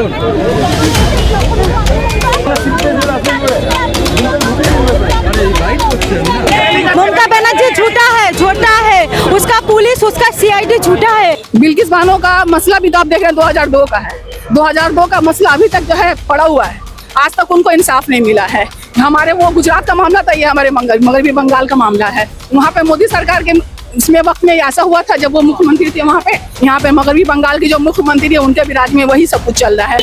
ममता बनर्जी झूठा है, उसका पुलिस, उसका सीआईडी झूठा है। बिल्किस बानो का मसला भी तो आप देख रहे हैं 2002 का है। 2002 का मसला अभी तक जो है पड़ा हुआ है, आज तक उनको इंसाफ नहीं मिला है। हमारे वो गुजरात का मामला था, ये हमारे मगरबी बंगाल का मामला है। वहाँ पे मोदी सरकार के इसमें वक्त में ऐसा हुआ था जब वो मुख्यमंत्री थे वहाँ पे, यहाँ पे मगरबी बंगाल की जो मुख्यमंत्री है उनके भी राज में वही सब कुछ चल रहा है।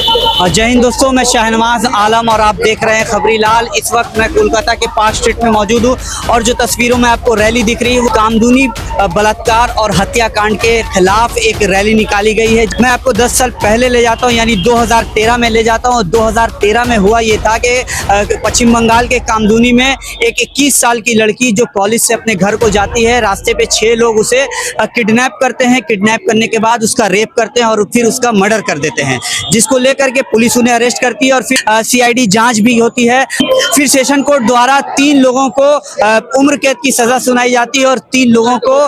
जय हिंद दोस्तों, मैं शहनवाज आलम और आप देख रहे हैं खबरी लाल। इस वक्त मैं कोलकाता के पार्क स्ट्रीट में मौजूद हूँ और जो तस्वीरों में आपको रैली दिख रही है वो कामदूनी बलात्कार और हत्याकांड के खिलाफ एक रैली निकाली गई है। मैं आपको 10 साल पहले ले जाता हूँ, यानी 2013 में ले जाता हूँ। 2013 में हुआ ये था कि पश्चिम बंगाल के कामदूनी में एक 21 साल की लड़की जो कॉलेज से अपने घर को जाती है, रास्ते पे 6 लोग उसे किडनैप करते हैं। किडनैप करने के बाद उसका रेप करते हैं और फिर उसका मर्डर कर देते हैं, जिसको लेकर के पुलिस उन्हें अरेस्ट करती है और फिर सीआईडी जांच भी होती है। फिर सेशन कोर्ट द्वारा 3 लोगों को उम्र कैद की सजा सुनाई जाती है और 3 लोगों को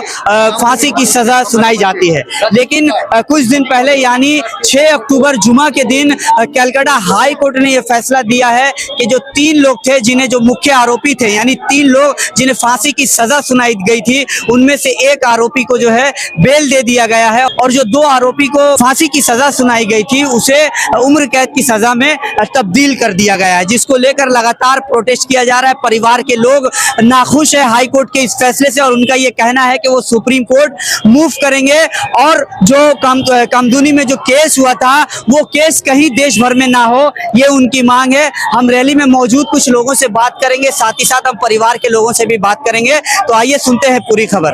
फांसी की सजा सुनाई जाती है। लेकिन कुछ दिन पहले यानी 6 अक्टूबर जुमा के दिन कलकत्ता हाई कोर्ट ने यह फैसला दिया है कि जो 3 लोग थे जिन्हें जो मुख्य आरोपी थे, यानी 3 लोग जिन्हें फांसी की सजा सुनाई गई थी, उनमें से एक आरोपी को जो है बेल दे दिया गया है और जो 2 आरोपी को फांसी की सजा सुनाई गई थी उसे उम्र कैद की सजा में तब्दील कर दिया गया है, जिसको लेकर लगातार प्रोटेस्ट किया जा रहा है। परिवार के लोग नाखुश है हाई कोर्ट के इस फैसले से और उनका ये कहना है कि वो सुप्रीम कोर्ट मूव करेंगे और जो कामदूनी में जो केस हुआ था वो केस कहीं देश भर में ना हो, ये उनकी मांग है। हम रैली में मौजूद कुछ लोगों से बात करेंगे, साथ ही साथ हम परिवार के लोगों से भी बात करेंगे। तो आइए सुनते हैं पूरी खबर।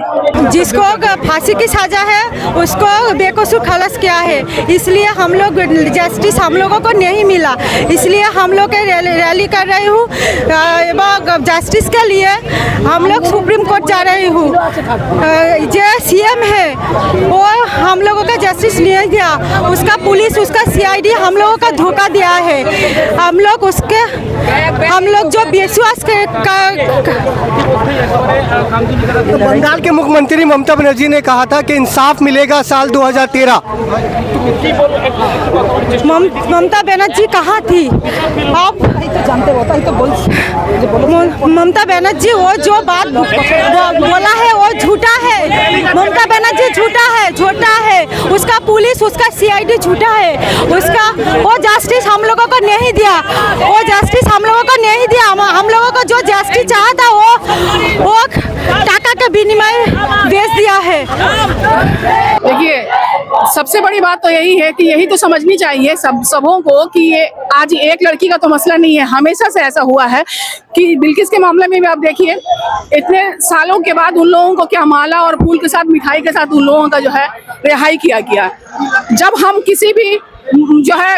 जिसको फांसी की सजा है उसको बेकसूर खलास किया है, इसलिए हम लोग जस्टिस हम लोगों को नहीं मिला, इसलिए हम लोग रैली कर रही हूँ एवं जस्टिस के लिए हम लोग सुप्रीम कोर्ट जा रही हूँ। जो सीएम है वो हम लोगों का जस्टिस नहीं दिया, उसका पुलिस, उसका सीआईडी हम लोगों का धोखा दिया है। हम लोग जो विश्वास बंगाल के मुख्यमंत्री ममता बनर्जी ने कहा था कि इंसाफ मिलेगा साल 2013। ममता बनर्जी कहाँ थी आप जानते हो? ममता बनर्जी वो जो बात बोला है वो झूठा है। ममता बनर्जी झूठा है, उसका पुलिस, उसका सीआईडी झूठा है। उसका वो जस्टिस हम लोगों को नहीं दिया, वो जस्टिस हम लोगों को नहीं दिया। हम लोगों को जो जस्टिस चाहा था वो टाका के विनिमय बेच दिया है। देखिए, सबसे बड़ी बात तो यही है कि यही तो समझनी चाहिए सबों को कि ये आज एक लड़की का तो मसला नहीं है, हमेशा से ऐसा हुआ है कि बिल्किस के मामले में भी आप देखिए, इतने सालों के बाद उन लोगों को क्या माला और फूल के साथ, मिठाई के साथ उन लोगों का जो है रिहाई किया गया। जब हम किसी भी जो है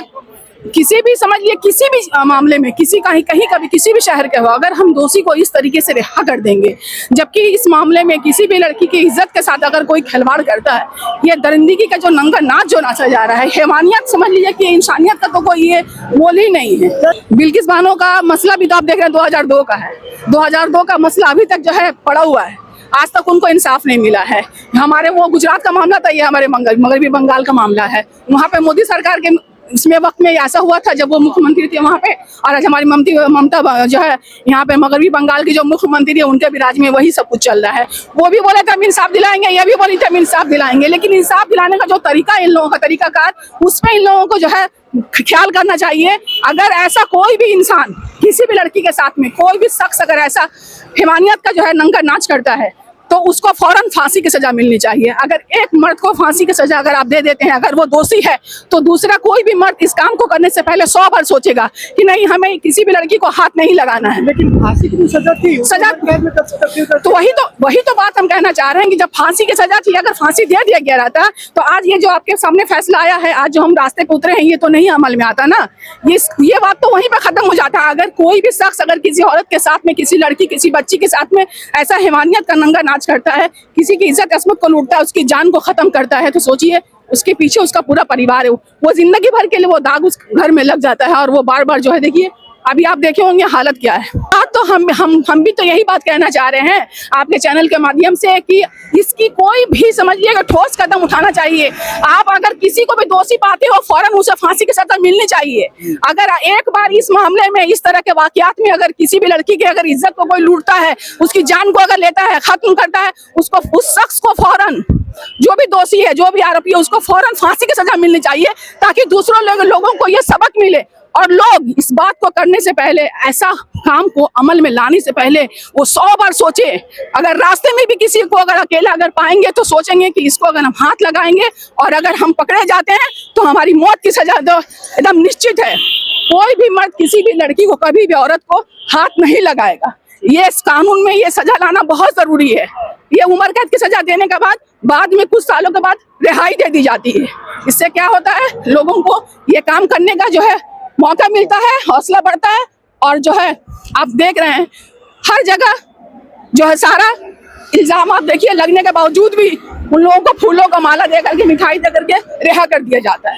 किसी भी समझिए किसी भी मामले में कहीं कभी किसी भी शहर के हो, अगर हम दोषी को इस तरीके से रिहा कर देंगे, जबकि इस मामले में किसी भी लड़की की इज्जत के साथ अगर कोई खिलवाड़ करता है, ये दरिंदगी का जो नंगा नाच जो नाचा जा रहा है, हैवानियत समझ लीजिए कि इंसानियत का तो कोई ये बोल ही नहीं है। बिल्किस बानो का मसला भी तो आप देख रहे हैं 2002 का है। 2002 का मसला अभी तक जो है पड़ा हुआ है, आज तक उनको इंसाफ नहीं मिला है। हमारे वो गुजरात का मामला था, ये हमारे मगरबी बंगाल का मामला है। वहाँ पे मोदी सरकार के इसमें वक्त में ऐसा हुआ था जब वो मुख्यमंत्री थे वहाँ पे, और आज हमारी ममता जो है यहाँ पे मगरबी बंगाल की जो मुख्यमंत्री है उनके भी राज में वही सब कुछ चल रहा है। वो भी बोले थे हम इंसाफ दिलाएंगे, ये भी बोली थे हम इंसाफ दिलाएंगे, लेकिन इंसाफ दिलाने का जो तरीका इन लोगों का तरीकाकार, उसमें इन लोगों को जो है ख्याल करना चाहिए। अगर ऐसा कोई भी इंसान किसी भी लड़की के साथ में, कोई भी शख्स अगर ऐसा हैवानियत का जो है नंगा नाच करता है तो उसको फौरन फांसी की सजा मिलनी चाहिए। अगर एक मर्द को फांसी की सजा अगर आप दे देते हैं, अगर वो दोषी है, तो दूसरा कोई भी मर्द इस काम को करने से पहले 100 बार सोचेगा कि नहीं, हमें किसी भी लड़की को हाथ नहीं लगाना है। लेकिन फांसी की सजा थी, तो वही तो बात हम कहना चाह रहे हैं कि जब फांसी की सजा थी, अगर फांसी दे दिया गया रहता तो आज ये जो आपके सामने फैसला आया है, आज जो हम रास्ते पे उतरे हैं, ये तो नहीं अमल में आता ना। ये बात तो वहीं पे खत्म हो जाता। अगर कोई भी शख्स अगर किसी औरत के साथ में, किसी लड़की, किसी बच्ची के साथ में ऐसा हैवानियत का नंगा नाच करता है, किसी की इज्जत अस्मत को लूटता है, उसकी जान को खत्म करता है, तो सोचिए उसके पीछे उसका पूरा परिवार है। वो जिंदगी भर के लिए वो दाग उस घर में लग जाता है और वो बार बार जो है, देखिए अभी आप देखे होंगे हालत क्या है। बात तो तो हम भी तो यही बात कहना चाह रहे हैं आपके चैनल के माध्यम से कि इसकी कोई भी समझिएगा ठोस कदम उठाना चाहिए। आप अगर किसी को भी दोषी पाते हो फौरन उसे फांसी की सजा मिलनी चाहिए। अगर एक बार इस मामले में इस तरह के वाकयात में अगर किसी भी लड़की की अगर इज्जत को कोई लूटता है, उसकी जान को अगर लेता है, खत्म करता है, उसको उस शख्स को फौरन जो भी दोषी है, जो भी आरोपी है, उसको फौरन फांसी की सजा मिलनी चाहिए ताकि दूसरों लोगों को यह सबक मिले। और लोग इस बात को करने से पहले, ऐसा काम को अमल में लाने से पहले वो 100 बार सोचे। अगर रास्ते में भी किसी को अगर अकेला अगर पाएंगे तो सोचेंगे कि इसको अगर हम हाथ लगाएंगे और अगर हम पकड़े जाते हैं तो हमारी मौत की सजा तो एकदम निश्चित है। कोई भी मर्द किसी भी लड़की को, कभी भी औरत को हाथ नहीं लगाएगा। ये इस कानून में ये सजा लाना बहुत जरूरी है। ये उम्र कैद की सजा देने के बाद में कुछ सालों के बाद रिहाई दे दी जाती है। इससे क्या होता है, लोगों को ये काम करने का जो है मौका मिलता है, हौसला बढ़ता है। और जो है आप देख रहे हैं हर जगह जो है सारा इल्जाम आप देखिए लगने के बावजूद भी उन लोगों को फूलों का माला दे करके, मिठाई दे करके रिहा कर दिया जाता है।